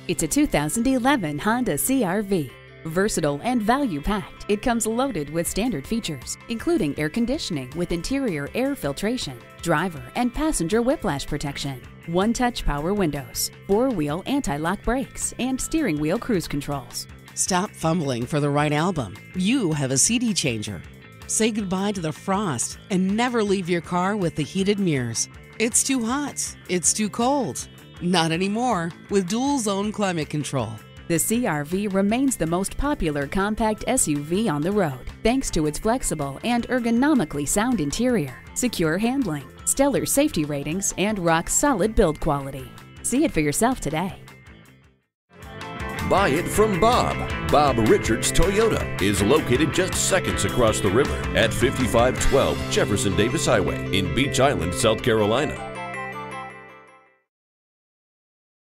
It's a 2011 Honda CR-V. Versatile and value-packed, it comes loaded with standard features, including air conditioning with interior air filtration, driver and passenger whiplash protection, one-touch power windows, four-wheel anti-lock brakes, and steering wheel cruise controls. Stop fumbling for the right album. You have a CD changer. Say goodbye to the frost and never leave your car with the heated mirrors. It's too hot. It's too cold. Not anymore with dual zone climate control. The CR-V remains the most popular compact SUV on the road, thanks to its flexible and ergonomically sound interior, secure handling, stellar safety ratings, and rock-solid build quality. See it for yourself today. Buy it from Bob. Bob Richards Toyota is located just seconds across the river at 5512 Jefferson Davis Highway in Beach Island, South Carolina.